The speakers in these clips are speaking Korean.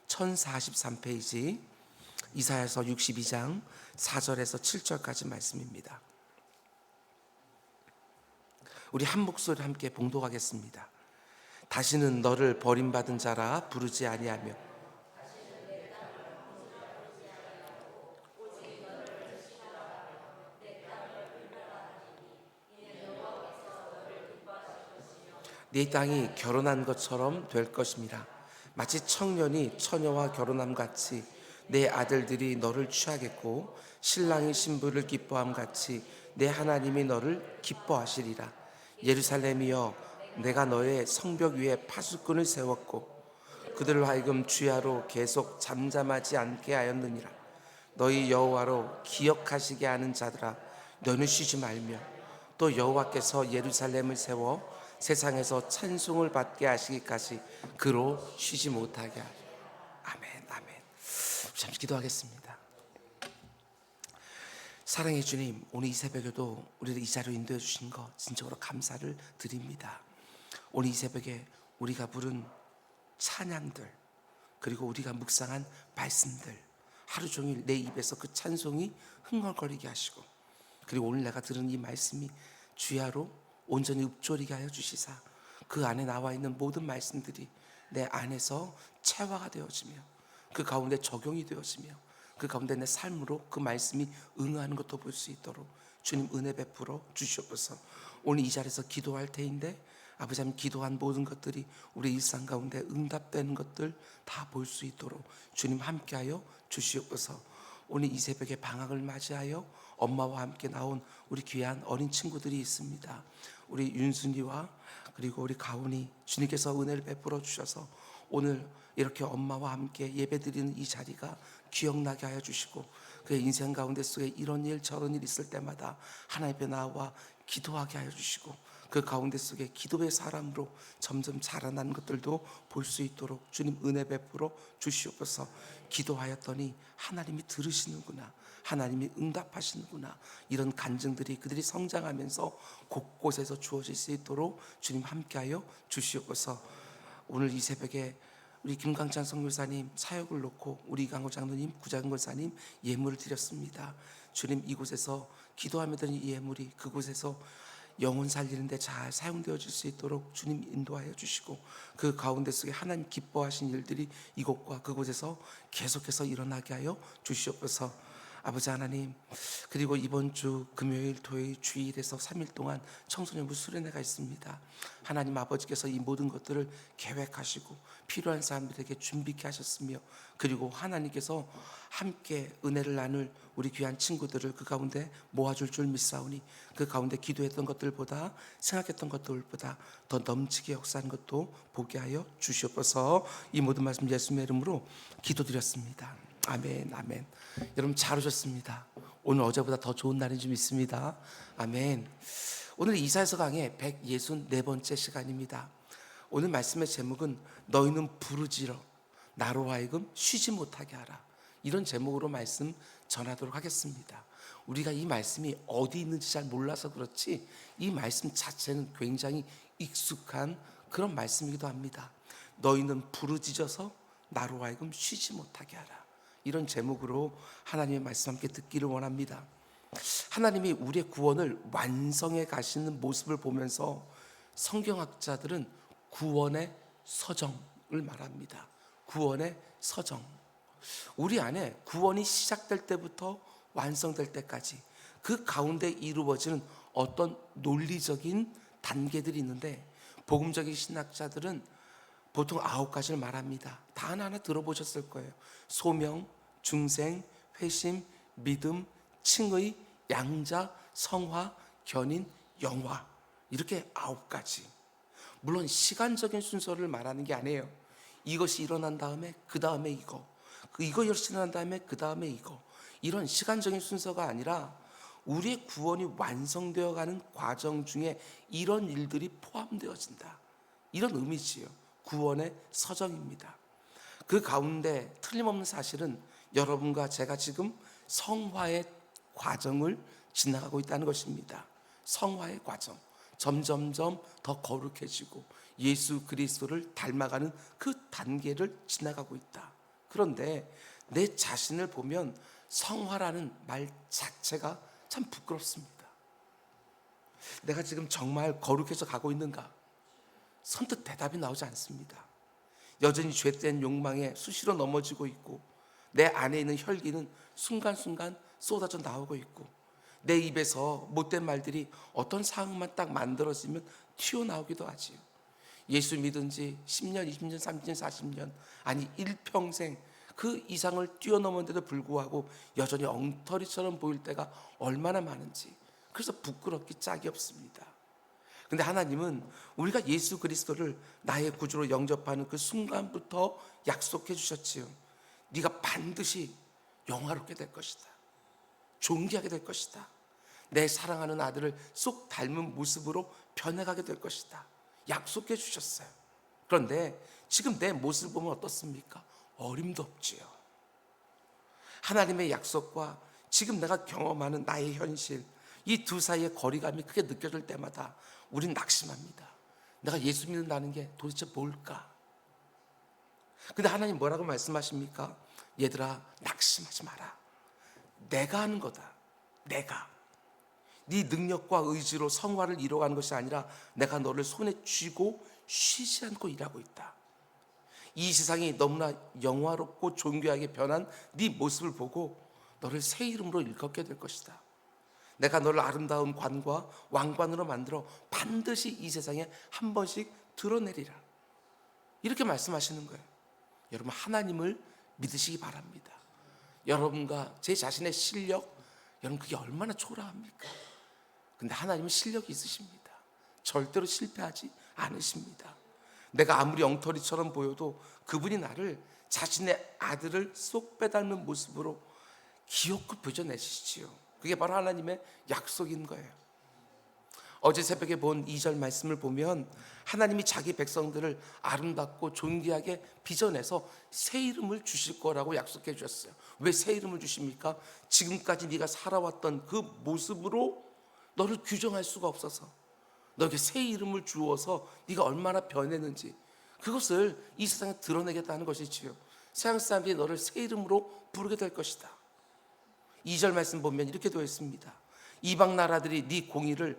1043페이지 이사야서 62장 4절에서 7절까지 말씀입니다. 우리 한 목소리 함께 봉독하겠습니다. 다시는 너를 버림받은 자라 부르지 아니하며 네 땅이 결혼한 것처럼 될 것입니다. 마치 청년이 처녀와 결혼함 같이 내 아들들이 너를 취하겠고 신랑이 신부를 기뻐함 같이 내 하나님이 너를 기뻐하시리라. 예루살렘이여, 내가 너의 성벽 위에 파수꾼을 세웠고 그들을 하여금 주야로 계속 잠잠하지 않게 하였느니라. 너희 여호와로 기억하시게 하는 자들아, 너는 쉬지 말며 또 여호와께서 예루살렘을 세워 세상에서 찬송을 받게 하시기까지 그로 쉬지 못하게 하리라. 아멘, 아멘. 잠시 기도하겠습니다. 사랑의 주님, 오늘 이 새벽에도 우리를 이 자리로 인도해 주신 것 진정으로 감사를 드립니다. 오늘 이 새벽에 우리가 부른 찬양들, 그리고 우리가 묵상한 말씀들, 하루 종일 내 입에서 그 찬송이 흥얼거리게 하시고, 그리고 오늘 내가 들은 이 말씀이 주야로 온전히 읊조리게 하여 주시사 그 안에 나와 있는 모든 말씀들이 내 안에서 체화가 되어지며 그 가운데 적용이 되어지며 그 가운데 내 삶으로 그 말씀이 응하는 것도 볼 수 있도록 주님 은혜 베풀어 주시옵소서. 오늘 이 자리에서 기도할 때인데 아버지 하나님, 기도한 모든 것들이 우리 일상 가운데 응답되는 것들 다 볼 수 있도록 주님 함께하여 주시옵소서. 오늘 이 새벽에 방학을 맞이하여 엄마와 함께 나온 우리 귀한 어린 친구들이 있습니다. 우리 윤순이와 그리고 우리 가온이 주님께서 은혜를 베풀어 주셔서 오늘 이렇게 엄마와 함께 예배드리는 이 자리가 기억나게 하여 주시고, 그의 인생 가운데 속에 이런 일 저런 일 있을 때마다 하나님 앞에 나와 기도하게 하여 주시고, 그 가운데 속에 기도의 사람으로 점점 자라나는 것들도 볼 수 있도록 주님 은혜 베풀어 주시옵소서. 기도하였더니 하나님이 들으시는구나, 하나님이 응답하시는구나, 이런 간증들이 그들이 성장하면서 곳곳에서 주어질 수 있도록 주님 함께하여 주시옵소서. 오늘 이 새벽에 우리 김강찬 선교사님 사역을 놓고 우리 이강호 장로님, 구장권사님 예물을 드렸습니다. 주님, 이곳에서 기도하며 드린 이 예물이 그곳에서 영혼 살리는데 잘 사용되어질 수 있도록 주님 인도하여 주시고, 그 가운데 속에 하나님 기뻐하신 일들이 이곳과 그곳에서 계속해서 일어나게 하여 주시옵소서. 아버지 하나님, 그리고 이번 주 금요일, 토요일, 주일에서 3일 동안 청소년부 수련회가 있습니다. 하나님 아버지께서 이 모든 것들을 계획하시고 필요한 사람들에게 준비케 하셨으며, 그리고 하나님께서 함께 은혜를 나눌 우리 귀한 친구들을 그 가운데 모아줄 줄 믿사오니 그 가운데 기도했던 것들보다 생각했던 것들보다 더 넘치게 역사하는 것도 보게 하여 주시옵소서. 이 모든 말씀 예수님의 이름으로 기도드렸습니다. 아멘, 아멘. 여러분 잘 오셨습니다. 오늘 어제보다 더 좋은 날인 줄 믿습니다. 아멘. 오늘 이사야서 강의 164번째 시간입니다. 오늘 말씀의 제목은 너희는 부르짖어 나로 하여금 쉬지 못하게 하라, 이런 제목으로 말씀 전하도록 하겠습니다. 우리가 이 말씀이 어디 있는지 잘 몰라서 그렇지 이 말씀 자체는 굉장히 익숙한 그런 말씀이기도 합니다. 너희는 부르짖어서 나로 하여금 쉬지 못하게 하라, 이런 제목으로 하나님의 말씀 함께 듣기를 원합니다. 하나님이 우리의 구원을 완성해 가시는 모습을 보면서 성경학자들은 구원의 서정을 말합니다. 구원의 서정. 우리 안에 구원이 시작될 때부터 완성될 때까지 그 가운데 이루어지는 어떤 논리적인 단계들이 있는데, 복음적인 신학자들은 보통 9가지를 말합니다. 다 하나하나 들어보셨을 거예요. 소명, 중생, 회심, 믿음, 칭의, 양자, 성화, 견인, 영화, 이렇게 9가지. 물론 시간적인 순서를 말하는 게 아니에요. 이것이 일어난 다음에 그 다음에 이거, 이거 일어난 다음에 그 다음에 이거, 이런 시간적인 순서가 아니라 우리의 구원이 완성되어 가는 과정 중에 이런 일들이 포함되어진다, 이런 의미지요. 구원의 서정입니다. 그 가운데 틀림없는 사실은 여러분과 제가 지금 성화의 과정을 지나가고 있다는 것입니다. 성화의 과정, 점점점 더 거룩해지고 예수 그리스도를 닮아가는 그 단계를 지나가고 있다. 그런데 내 자신을 보면 성화라는 말 자체가 참 부끄럽습니다. 내가 지금 정말 거룩해서 가고 있는가? 선뜻 대답이 나오지 않습니다. 여전히 죄된 욕망에 수시로 넘어지고 있고, 내 안에 있는 혈기는 순간순간 쏟아져 나오고 있고, 내 입에서 못된 말들이 어떤 상황만 딱 만들어지면 튀어나오기도 하지요. 예수 믿은 지 10년, 20년, 30년, 40년, 아니 일평생 그 이상을 뛰어넘었는데도 불구하고 여전히 엉터리처럼 보일 때가 얼마나 많은지, 그래서 부끄럽기 짝이 없습니다. 근데 하나님은 우리가 예수 그리스도를 나의 구주로 영접하는 그 순간부터 약속해 주셨지요. 네가 반드시 영화롭게 될 것이다. 존귀하게 될 것이다. 내 사랑하는 아들을 쏙 닮은 모습으로 변해가게 될 것이다. 약속해 주셨어요. 그런데 지금 내 모습을 보면 어떻습니까? 어림도 없지요. 하나님의 약속과 지금 내가 경험하는 나의 현실, 이 두 사이의 거리감이 크게 느껴질 때마다 우린 낙심합니다. 내가 예수 믿는다는 게 도대체 뭘까? 근데 하나님 뭐라고 말씀하십니까? 얘들아, 낙심하지 마라. 내가 하는 거다. 내가. 네 능력과 의지로 성화를 이루어가는 것이 아니라 내가 너를 손에 쥐고 쉬지 않고 일하고 있다. 이 세상이 너무나 영화롭고 존귀하게 변한 네 모습을 보고 너를 새 이름으로 일컫게 될 것이다. 내가 너를 아름다운 관과 왕관으로 만들어 반드시 이 세상에 한 번씩 드러내리라. 이렇게 말씀하시는 거예요. 여러분, 하나님을 믿으시기 바랍니다. 여러분과 제 자신의 실력, 여러분 그게 얼마나 초라합니까? 근데 하나님은 실력이 있으십니다. 절대로 실패하지 않으십니다. 내가 아무리 엉터리처럼 보여도 그분이 나를 자신의 아들을 쏙 빼닮은 모습으로 귀엽게 빚어내시지요. 그게 바로 하나님의 약속인 거예요. 어제 새벽에 본 2절 말씀을 보면 하나님이 자기 백성들을 아름답고 존귀하게 빚어내서 새 이름을 주실 거라고 약속해 주셨어요. 왜 새 이름을 주십니까? 지금까지 네가 살아왔던 그 모습으로 너를 규정할 수가 없어서 너에게 새 이름을 주어서 네가 얼마나 변했는지 그것을 이 세상에 드러내겠다는 것이지요. 세상 사람들이 너를 새 이름으로 부르게 될 것이다. 2절 말씀 보면 이렇게 되어 있습니다. 이방 나라들이 네 공의를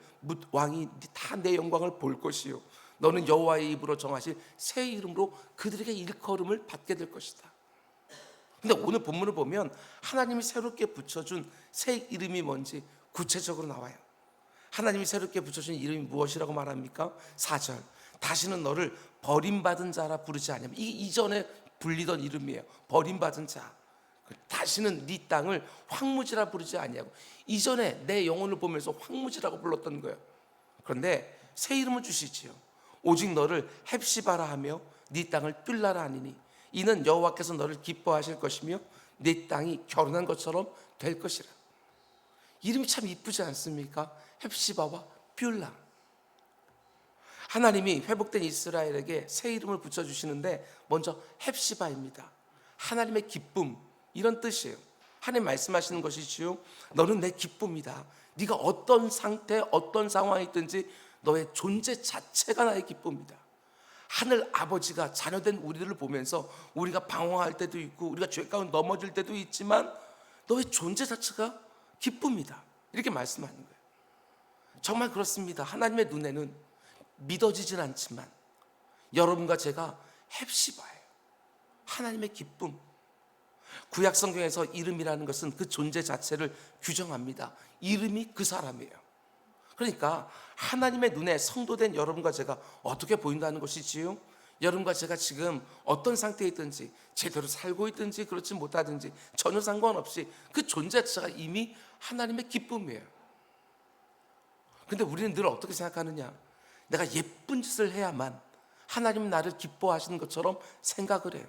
왕이 다 내 영광을 볼 것이요 너는 여호와의 입으로 정하실 새 이름으로 그들에게 일컬음을 받게 될 것이다. 근데 오늘 본문을 보면 하나님이 새롭게 붙여준 새 이름이 뭔지 구체적으로 나와요. 하나님이 새롭게 붙여준 이름이 무엇이라고 말합니까? 4절 다시는 너를 버림받은 자라 부르지 않으면, 이게 이전에 불리던 이름이에요. 버림받은 자. 다시는 네 땅을 황무지라 부르지 아니하고, 이전에 내 영혼을 보면서 황무지라고 불렀던 거예요. 그런데 새 이름을 주시지요. 오직 너를 헵시바라 하며 네 땅을 띨라라 하니니 이는 여호와께서 너를 기뻐하실 것이며 네 땅이 결혼한 것처럼 될 것이라. 이름이 참 이쁘지 않습니까? 헵시바와 띨라. 하나님이 회복된 이스라엘에게 새 이름을 붙여주시는데 먼저 헵시바입니다. 하나님의 기쁨, 이런 뜻이에요. 하나님 말씀하시는 것이지요. 너는 내 기쁨이다. 네가 어떤 상태, 어떤 상황에 있든지 너의 존재 자체가 나의 기쁨이다. 하늘 아버지가 자녀된 우리들을 보면서 우리가 방황할 때도 있고 우리가 죄 가운데 넘어질 때도 있지만 너의 존재 자체가 기쁨이다. 이렇게 말씀하는 거예요. 정말 그렇습니다. 하나님의 눈에는 믿어지진 않지만 여러분과 제가 헵시바예요. 하나님의 기쁨. 구약 성경에서 이름이라는 것은 그 존재 자체를 규정합니다. 이름이 그 사람이에요. 그러니까 하나님의 눈에 성도된 여러분과 제가 어떻게 보인다는 것이지요. 여러분과 제가 지금 어떤 상태에 있든지 제대로 살고 있든지 그렇지 못하든지 전혀 상관없이 그 존재 자체가 이미 하나님의 기쁨이에요. 근데 우리는 늘 어떻게 생각하느냐? 내가 예쁜 짓을 해야만 하나님 나를 기뻐하시는 것처럼 생각을 해요.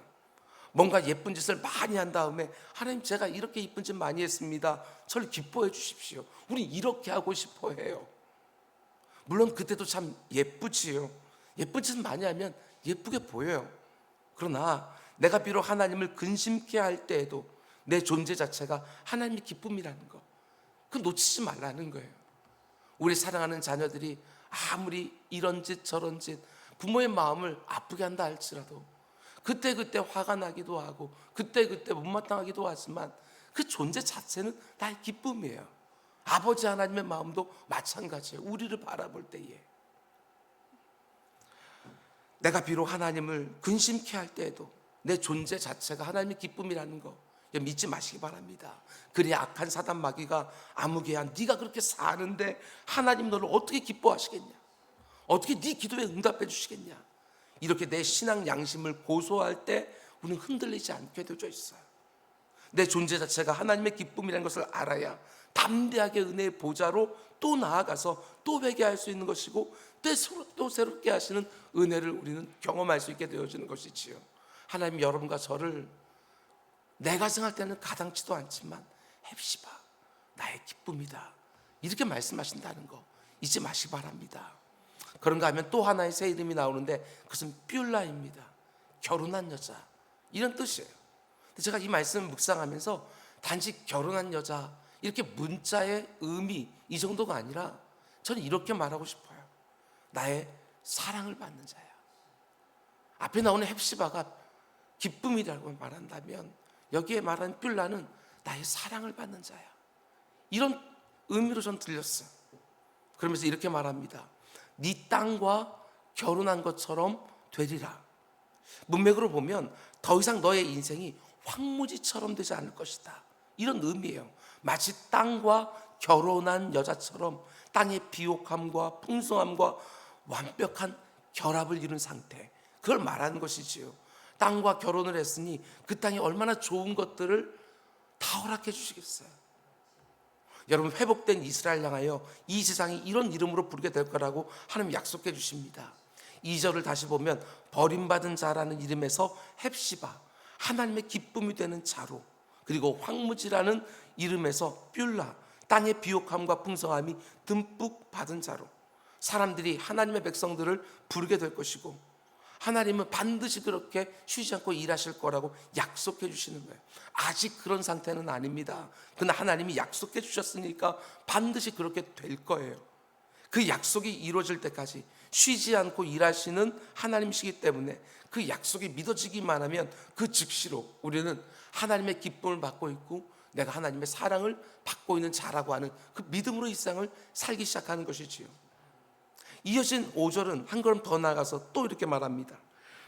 뭔가 예쁜 짓을 많이 한 다음에 하나님 제가 이렇게 예쁜 짓 많이 했습니다. 저를 기뻐해 주십시오. 우리 이렇게 하고 싶어 해요. 물론 그때도 참 예쁘지요. 예쁜 짓 많이 하면 예쁘게 보여요. 그러나 내가 비록 하나님을 근심케 할 때에도 내 존재 자체가 하나님의 기쁨이라는 거, 그거 놓치지 말라는 거예요. 우리 사랑하는 자녀들이 아무리 이런 짓 저런 짓 부모의 마음을 아프게 한다 할지라도 그때그때 화가 나기도 하고 그때그때 못마땅하기도 하지만 그 존재 자체는 나의 기쁨이에요. 아버지 하나님의 마음도 마찬가지예요. 우리를 바라볼 때에 내가 비록 하나님을 근심케 할 때에도 내 존재 자체가 하나님의 기쁨이라는 거 믿지 마시기 바랍니다. 그리 악한 사단 마귀가 아무개야 네가 그렇게 사는데 하나님 너를 어떻게 기뻐하시겠냐, 어떻게 네 기도에 응답해 주시겠냐, 이렇게 내 신앙 양심을 고소할 때 우리는 흔들리지 않게 되어져 있어요. 내 존재 자체가 하나님의 기쁨이라는 것을 알아야 담대하게 은혜의 보좌로 또 나아가서 또 회개할 수 있는 것이고 또 새롭게 하시는 은혜를 우리는 경험할 수 있게 되어지는 것이지요. 하나님 여러분과 저를 내가 생각할 때는 가당치도 않지만 헵시바 나의 기쁨이다 이렇게 말씀하신다는 거 잊지 마시기 바랍니다. 그런가 하면 또 하나의 새 이름이 나오는데 그것은 뷸라입니다. 결혼한 여자 이런 뜻이에요. 제가 이 말씀을 묵상하면서 단지 결혼한 여자 이렇게 문자의 의미 이 정도가 아니라 저는 이렇게 말하고 싶어요. 나의 사랑을 받는 자야. 앞에 나오는 헵시바가 기쁨이라고 말한다면 여기에 말하는 뷸라는 나의 사랑을 받는 자야. 이런 의미로 전 들렸어요. 그러면서 이렇게 말합니다. 네 땅과 결혼한 것처럼 되리라. 문맥으로 보면 더 이상 너의 인생이 황무지처럼 되지 않을 것이다. 이런 의미예요. 마치 땅과 결혼한 여자처럼 땅의 비옥함과 풍성함과 완벽한 결합을 이룬 상태, 그걸 말하는 것이지요. 땅과 결혼을 했으니 그 땅이 얼마나 좋은 것들을 다 허락해 주시겠어요. 여러분, 회복된 이스라엘 향하여 이 세상이 이런 이름으로 부르게 될 거라고 하나님 약속해 주십니다. 2절을 다시 보면 버림받은 자라는 이름에서 헵시바, 하나님의 기쁨이 되는 자로, 그리고 황무지라는 이름에서 뷸라, 땅의 비옥함과 풍성함이 듬뿍 받은 자로 사람들이 하나님의 백성들을 부르게 될 것이고, 하나님은 반드시 그렇게 쉬지 않고 일하실 거라고 약속해 주시는 거예요. 아직 그런 상태는 아닙니다. 그러나 하나님이 약속해 주셨으니까 반드시 그렇게 될 거예요. 그 약속이 이루어질 때까지 쉬지 않고 일하시는 하나님이시기 때문에 그 약속이 믿어지기만 하면 그 즉시로 우리는 하나님의 기쁨을 받고 있고 내가 하나님의 사랑을 받고 있는 자라고 하는 그 믿음으로 이 세상을 살기 시작하는 것이지요. 이어진 5절은 한 걸음 더 나아가서 또 이렇게 말합니다.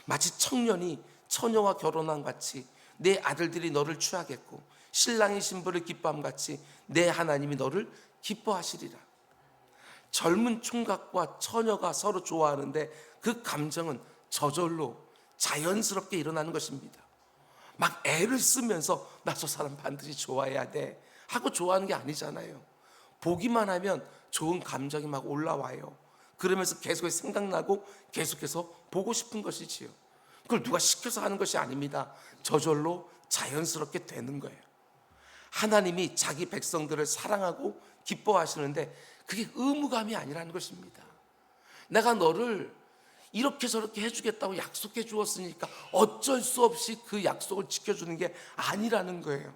마치 청년이 처녀와 결혼한 같이 내 아들들이 너를 취하겠고 신랑이 신부를 기뻐함 같이 내 하나님이 너를 기뻐하시리라. 젊은 총각과 처녀가 서로 좋아하는데 그 감정은 저절로 자연스럽게 일어나는 것입니다. 막 애를 쓰면서 나 저 사람 반드시 좋아해야 돼 하고 좋아하는 게 아니잖아요. 보기만 하면 좋은 감정이 막 올라와요. 그러면서 계속 생각나고 계속해서 보고 싶은 것이지요. 그걸 누가 시켜서 하는 것이 아닙니다. 저절로 자연스럽게 되는 거예요. 하나님이 자기 백성들을 사랑하고 기뻐하시는데 그게 의무감이 아니라는 것입니다. 내가 너를 이렇게 저렇게 해주겠다고 약속해 주었으니까 어쩔 수 없이 그 약속을 지켜주는 게 아니라는 거예요.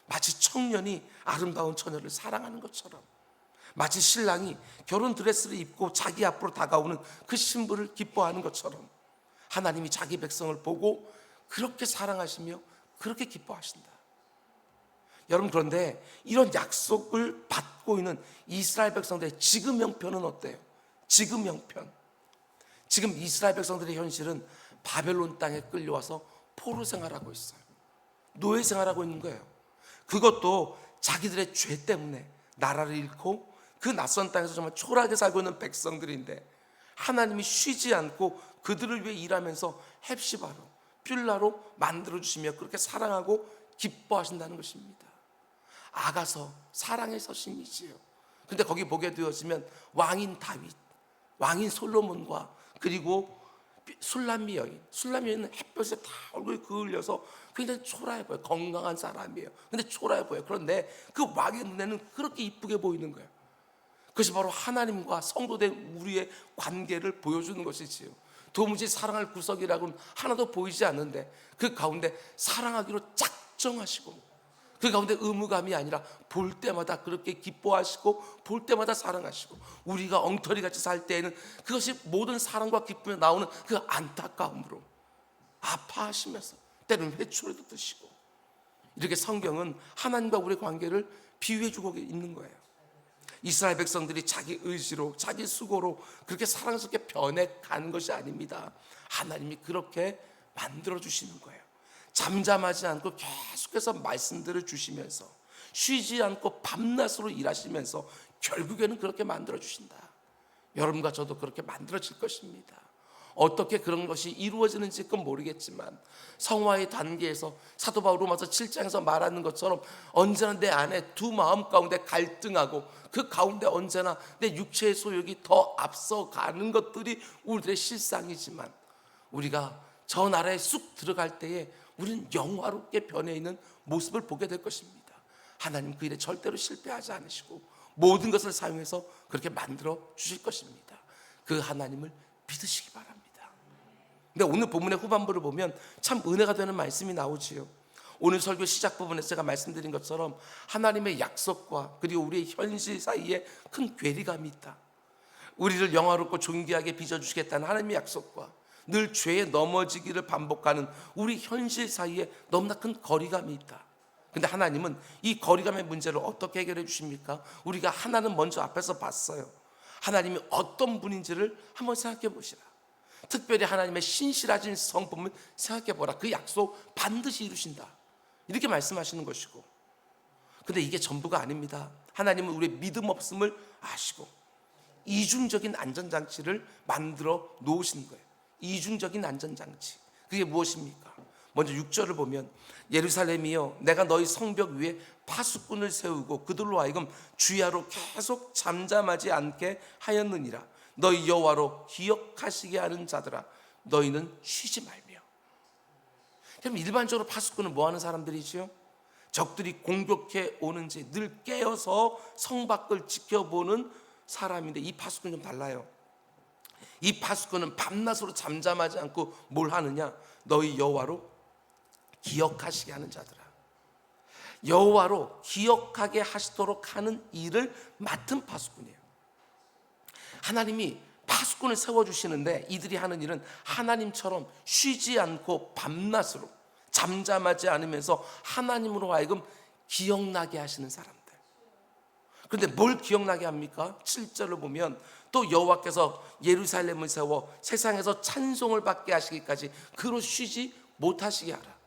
마치 청년이 아름다운 처녀를 사랑하는 것처럼, 마치 신랑이 결혼 드레스를 입고 자기 앞으로 다가오는 그 신부를 기뻐하는 것처럼 하나님이 자기 백성을 보고 그렇게 사랑하시며 그렇게 기뻐하신다. 여러분, 그런데 이런 약속을 받고 있는 이스라엘 백성들의 지금 형편은 어때요? 지금 형편, 지금 이스라엘 백성들의 현실은 바벨론 땅에 끌려와서 포로 생활하고 있어요. 노예 생활하고 있는 거예요. 그것도 자기들의 죄 때문에 나라를 잃고 그 낯선 땅에서 정말 초라하게 살고 있는 백성들인데 하나님이 쉬지 않고 그들을 위해 일하면서 헵시바로 뷸라로 만들어주시며 그렇게 사랑하고 기뻐하신다는 것입니다. 아가서 사랑의 서신이지요. 근데 거기 보게 되어지면 왕인 다윗, 왕인 솔로몬과 그리고 술람미 여인은 햇볕에 다 얼굴이 그을려서 굉장히 초라해 보여요. 건강한 사람이에요. 근데 초라해 보여요. 그런데 그 왕의 눈에는 그렇게 이쁘게 보이는 거예요. 그것이 바로 하나님과 성도된 우리의 관계를 보여주는 것이지요. 도무지 사랑할 구석이라고는 하나도 보이지 않는데 그 가운데 사랑하기로 작정하시고 그 가운데 의무감이 아니라 볼 때마다 그렇게 기뻐하시고 볼 때마다 사랑하시고, 우리가 엉터리같이 살 때에는 그것이 모든 사랑과 기쁨에 나오는 그 안타까움으로 아파하시면서 때로는 회초리도 드시고, 이렇게 성경은 하나님과 우리의 관계를 비유해주고 있는 거예요. 이스라엘 백성들이 자기 의지로 자기 수고로 그렇게 사랑스럽게 변해가는 것이 아닙니다. 하나님이 그렇게 만들어주시는 거예요. 잠잠하지 않고 계속해서 말씀들을 주시면서 쉬지 않고 밤낮으로 일하시면서 결국에는 그렇게 만들어주신다. 여러분과 저도 그렇게 만들어질 것입니다. 어떻게 그런 것이 이루어지는지 그건 모르겠지만, 성화의 단계에서 사도 바울 로마서 7장에서 말하는 것처럼 언제나 내 안에 두 마음 가운데 갈등하고 그 가운데 언제나 내 육체의 소욕이 더 앞서가는 것들이 우리들의 실상이지만, 우리가 저 나라에 쑥 들어갈 때에 우리는 영화롭게 변해 있는 모습을 보게 될 것입니다. 하나님 그 일에 절대로 실패하지 않으시고 모든 것을 사용해서 그렇게 만들어 주실 것입니다. 그 하나님을 믿으시기 바랍니다. 근데 오늘 본문의 후반부를 보면 참 은혜가 되는 말씀이 나오지요. 오늘 설교 시작 부분에서 제가 말씀드린 것처럼 하나님의 약속과 그리고 우리의 현실 사이에 큰 괴리감이 있다. 우리를 영화롭고 존귀하게 빚어주시겠다는 하나님의 약속과 늘 죄에 넘어지기를 반복하는 우리 현실 사이에 너무나 큰 거리감이 있다. 근데 하나님은 이 거리감의 문제를 어떻게 해결해 주십니까? 우리가 하나는 먼저 앞에서 봤어요. 하나님이 어떤 분인지를 한번 생각해 보시라. 특별히 하나님의 신실하신 성품을 생각해 보라. 그 약속 반드시 이루신다. 이렇게 말씀하시는 것이고, 근데 이게 전부가 아닙니다. 하나님은 우리의 믿음 없음을 아시고 이중적인 안전장치를 만들어 놓으신 거예요. 이중적인 안전장치. 그게 무엇입니까? 먼저 6절을 보면 예루살렘이여 내가 너희 성벽 위에 파수꾼을 세우고 그들로 하여금 주야로 계속 잠잠하지 않게 하였느니라. 너희 여호와로 기억하시게 하는 자들아 너희는 쉬지 말며. 그럼 일반적으로 파수꾼은 뭐 하는 사람들이지요? 적들이 공격해 오는지 늘 깨어서 성 밖을 지켜보는 사람인데, 이 파수꾼은 좀 달라요. 이 파수꾼은 밤낮으로 잠잠하지 않고 뭘 하느냐? 너희 여호와로 기억하시게 하는 자들아. 여호와로 기억하게 하시도록 하는 일을 맡은 파수꾼이에요. 하나님이 파수꾼을 세워주시는데 이들이 하는 일은 하나님처럼 쉬지 않고 밤낮으로 잠잠하지 않으면서 하나님으로 하여금 기억나게 하시는 사람들. 그런데 뭘 기억나게 합니까? 7절을 보면 또 여호와께서 예루살렘을 세워 세상에서 찬송을 받게 하시기까지 그로 쉬지 못하시게 하라.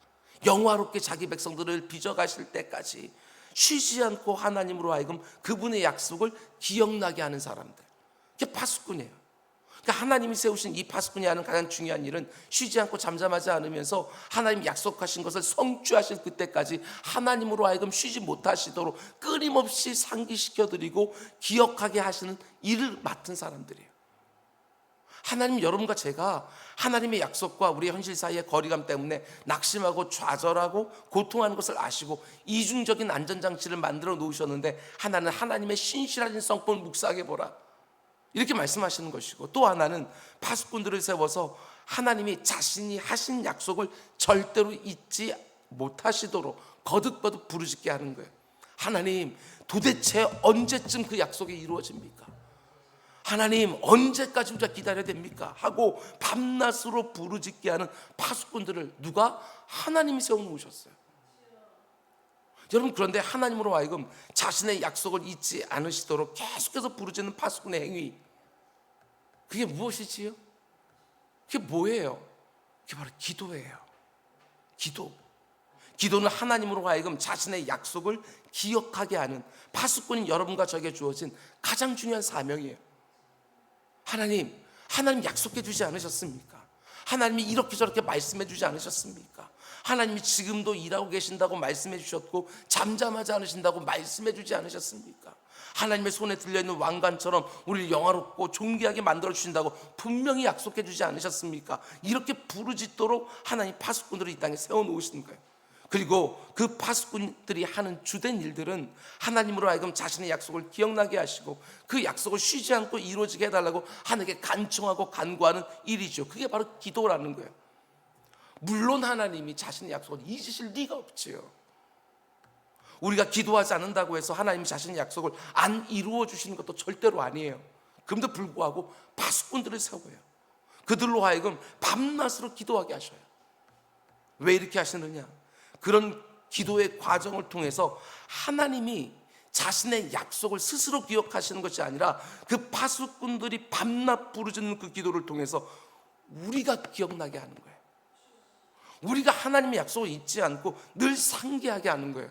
영화롭게 자기 백성들을 빚어가실 때까지 쉬지 않고 하나님으로 하여금 그분의 약속을 기억나게 하는 사람들, 이게 파수꾼이에요. 그러니까 하나님이 세우신 이 파수꾼이 하는 가장 중요한 일은 쉬지 않고 잠잠하지 않으면서 하나님 약속하신 것을 성취하실 그때까지 하나님으로 하여금 쉬지 못하시도록 끊임없이 상기시켜드리고 기억하게 하시는 일을 맡은 사람들이에요. 하나님, 여러분과 제가 하나님의 약속과 우리의 현실 사이의 거리감 때문에 낙심하고 좌절하고 고통하는 것을 아시고 이중적인 안전장치를 만들어 놓으셨는데, 하나는 하나님의 신실하신 성품을 묵상해 보라 이렇게 말씀하시는 것이고, 또 하나는 파수꾼들을 세워서 하나님이 자신이 하신 약속을 절대로 잊지 못하시도록 거듭거듭 부르짖게 하는 거예요. 하나님, 도대체 언제쯤 그 약속이 이루어집니까? 하나님, 언제까지 우리가 기다려야 됩니까? 하고 밤낮으로 부르짖게 하는 파수꾼들을 누가? 하나님이 세워놓으셨어요. 여러분, 그런데 하나님으로 하여금 자신의 약속을 잊지 않으시도록 계속해서 부르짖는 파수꾼의 행위, 그게 무엇이지요? 그게 뭐예요? 그게 바로 기도예요. 기도는 하나님으로 하여금 자신의 약속을 기억하게 하는, 파수꾼인 여러분과 저에게 주어진 가장 중요한 사명이에요. 하나님 약속해 주지 않으셨습니까? 하나님이 이렇게 저렇게 말씀해 주지 않으셨습니까? 하나님이 지금도 일하고 계신다고 말씀해 주셨고 잠잠하지 않으신다고 말씀해 주지 않으셨습니까? 하나님의 손에 들려있는 왕관처럼 우리를 영화롭고 존귀하게 만들어 주신다고 분명히 약속해 주지 않으셨습니까? 이렇게 부르짖도록 하나님 파수꾼들을 이 땅에 세워놓으신 거예요. 그리고 그 파수꾼들이 하는 주된 일들은 하나님으로 하여금 자신의 약속을 기억나게 하시고 그 약속을 쉬지 않고 이루어지게 해달라고 하나님께 간청하고 간구하는 일이죠. 그게 바로 기도라는 거예요. 물론 하나님이 자신의 약속을 잊으실 리가 없지요. 우리가 기도하지 않는다고 해서 하나님 자신의 약속을 안 이루어 주시는 것도 절대로 아니에요. 그럼에도 불구하고 파수꾼들을 세워요. 그들로 하여금 밤낮으로 기도하게 하셔요. 왜 이렇게 하시느냐? 그런 기도의 과정을 통해서 하나님이 자신의 약속을 스스로 기억하시는 것이 아니라 그 파수꾼들이 밤낮 부르짖는 그 기도를 통해서 우리가 기억나게 하는 거예요. 우리가 하나님의 약속을 잊지 않고 늘 상기하게 하는 거예요.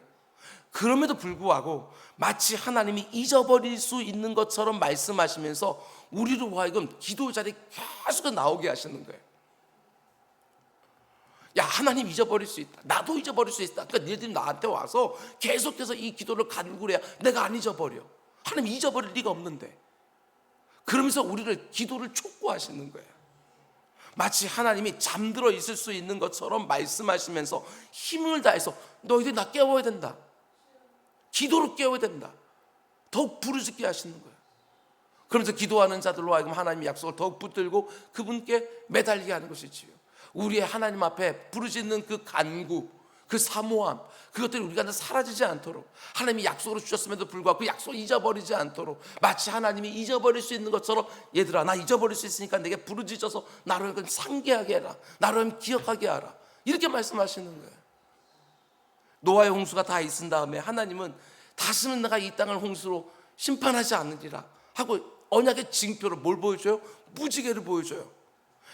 그럼에도 불구하고 마치 하나님이 잊어버릴 수 있는 것처럼 말씀하시면서 우리로 하여금 기도 자리에 계속 나오게 하시는 거예요. 야, 하나님 잊어버릴 수 있다. 나도 잊어버릴 수 있다. 그러니까 너희들이 나한테 와서 계속해서 이 기도를 간구해야 내가 안 잊어버려. 하나님 잊어버릴 리가 없는데. 그러면서 우리를 기도를 촉구하시는 거예요. 마치 하나님이 잠들어 있을 수 있는 것처럼 말씀하시면서 힘을 다해서 너희들이 나 깨워야 된다. 기도로 깨워야 된다. 더욱 부르짖게 하시는 거예요. 그러면서 기도하는 자들로 하여금 하나님의 약속을 더욱 붙들고 그분께 매달리게 하는 것이지요. 우리의 하나님 앞에 부르짖는 그 간구, 그 사모함, 그것들이 우리가 사라지지 않도록 하나님이 약속으로 주셨음에도 불구하고 그 약속을 잊어버리지 않도록 마치 하나님이 잊어버릴 수 있는 것처럼 얘들아 나 잊어버릴 수 있으니까 내게 부르짖어서 나를 상기하게 해라. 나를 기억하게 하라. 이렇게 말씀하시는 거예요. 노아의 홍수가 다 있은 다음에 하나님은 다시는 내가 이 땅을 홍수로 심판하지 않으리라 하고 언약의 징표로 뭘 보여줘요? 무지개를 보여줘요.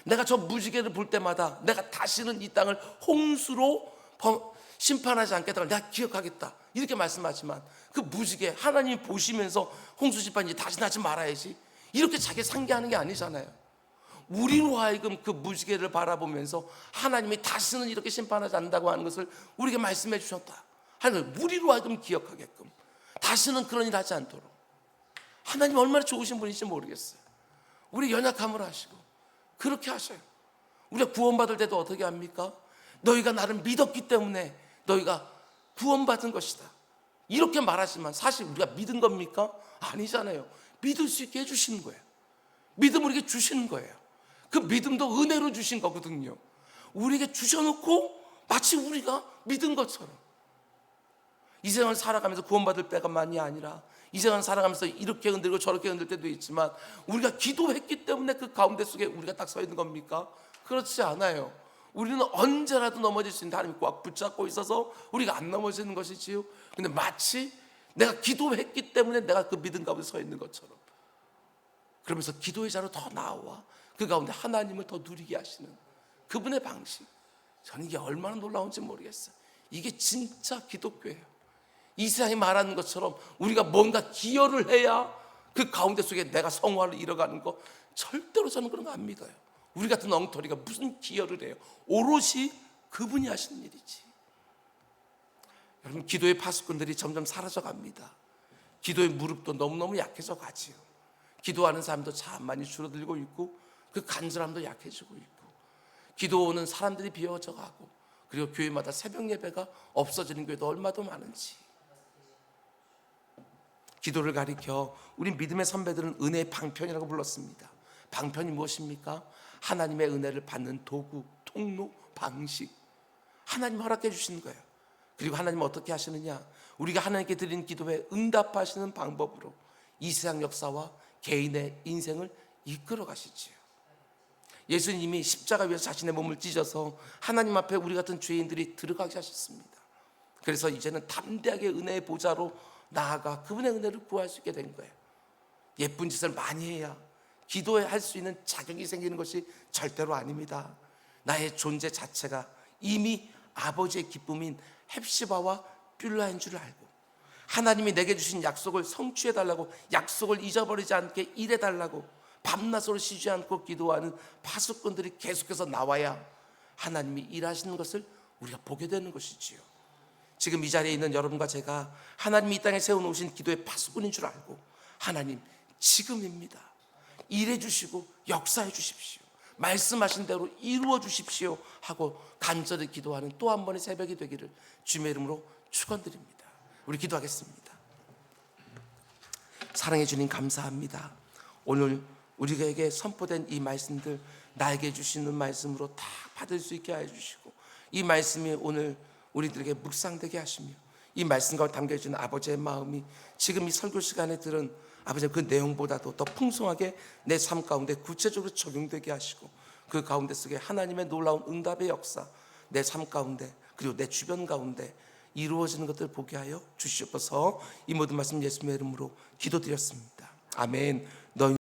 내가 저 무지개를 볼 때마다 내가 다시는 이 땅을 홍수로 심판하지 않겠다고 내가 기억하겠다 이렇게 말씀하지만 그 무지개 하나님이 보시면서 홍수 심판이 다시 나지 말아야지 이렇게 자기 상기하는 게 아니잖아요. 우리로 하여금 그 무지개를 바라보면서 하나님이 다시는 이렇게 심판하지 않는다고 하는 것을 우리에게 말씀해 주셨다. 하나님 우리로 하여금 기억하게끔 다시는 그런 일 하지 않도록. 하나님 얼마나 좋으신 분인지 모르겠어요. 우리 연약함을 아시고 그렇게 하셔요. 우리가 구원받을 때도 어떻게 합니까? 너희가 나를 믿었기 때문에 너희가 구원받은 것이다 이렇게 말하지만 사실 우리가 믿은 겁니까? 아니잖아요. 믿을 수 있게 해주시는 거예요. 믿음을 우리에게 주시는 거예요. 그 믿음도 은혜로 주신 거거든요. 우리에게 주셔놓고 마치 우리가 믿은 것처럼. 이 세상을 살아가면서 구원받을 때가만이 아니라 이 세상을 살아가면서 이렇게 흔들고 저렇게 흔들 때도 있지만 우리가 기도했기 때문에 그 가운데 속에 우리가 딱 서 있는 겁니까? 그렇지 않아요. 우리는 언제라도 넘어질 수 있는 하나님이 꽉 붙잡고 있어서 우리가 안 넘어지는 것이지요. 근데 마치 내가 기도했기 때문에 내가 그 믿음 가운데 서 있는 것처럼 그러면서 기도의 자로 더 나와 그 가운데 하나님을 더 누리게 하시는 그분의 방식. 저는 이게 얼마나 놀라운지 모르겠어요. 이게 진짜 기독교예요. 이 세상이 말하는 것처럼 우리가 뭔가 기여를 해야 그 가운데 속에 내가 성화를 이뤄가는 거 절대로 저는 그런 거 안 믿어요. 우리 같은 엉터리가 무슨 기여를 해요. 오롯이 그분이 하시는 일이지. 여러분 기도의 파수꾼들이 점점 사라져 갑니다. 기도의 무릎도 너무너무 약해져 가지요. 기도하는 사람도 참 많이 줄어들고 있고 그 간절함도 약해지고 있고 기도 오는 사람들이 비워져 가고 그리고 교회마다 새벽 예배가 없어지는 교회도 얼마도 많은지. 기도를 가리켜 우리 믿음의 선배들은 은혜의 방편이라고 불렀습니다. 방편이 무엇입니까? 하나님의 은혜를 받는 도구, 통로, 방식. 하나님 허락해 주시는 거예요. 그리고 하나님은 어떻게 하시느냐? 우리가 하나님께 드린 기도에 응답하시는 방법으로 이 세상 역사와 개인의 인생을 이끌어 가시지요. 예수님이 십자가 위에서 자신의 몸을 찢어서 하나님 앞에 우리 같은 죄인들이 들어가게 하셨습니다. 그래서 이제는 담대하게 은혜의 보좌로 나아가 그분의 은혜를 구할 수 있게 된 거예요. 예쁜 짓을 많이 해야 기도할 수 있는 자격이 생기는 것이 절대로 아닙니다. 나의 존재 자체가 이미 아버지의 기쁨인 헵시바와 뷸라인 줄을 알고 하나님이 내게 주신 약속을 성취해달라고 약속을 잊어버리지 않게 일해달라고 밤낮으로 쉬지 않고 기도하는 파수꾼들이 계속해서 나와야 하나님이 일하시는 것을 우리가 보게 되는 것이지요. 지금 이 자리에 있는 여러분과 제가 하나님이 이 땅에 세워놓으신 기도의 파수꾼인 줄 알고 하나님 지금입니다. 일해 주시고 역사해 주십시오. 말씀하신 대로 이루어 주십시오 하고 간절히 기도하는 또 한 번의 새벽이 되기를 주님의 이름으로 축원드립니다. 우리 기도하겠습니다. 사랑해 주님 감사합니다. 오늘 우리에게 선포된 이 말씀들 나에게 주시는 말씀으로 다 받을 수 있게 해 주시고 이 말씀이 오늘 우리들에게 묵상되게 하시며 이 말씀 가운데 담겨진 아버지의 마음이 지금 이 설교 시간에 들은 아버지의 그 내용보다도 더 풍성하게 내 삶 가운데 구체적으로 적용되게 하시고 그 가운데 속에 하나님의 놀라운 응답의 역사 내 삶 가운데 그리고 내 주변 가운데 이루어지는 것들을 보게 하여 주시옵소서. 이 모든 말씀 예수님의 이름으로 기도드렸습니다. 아멘. 너희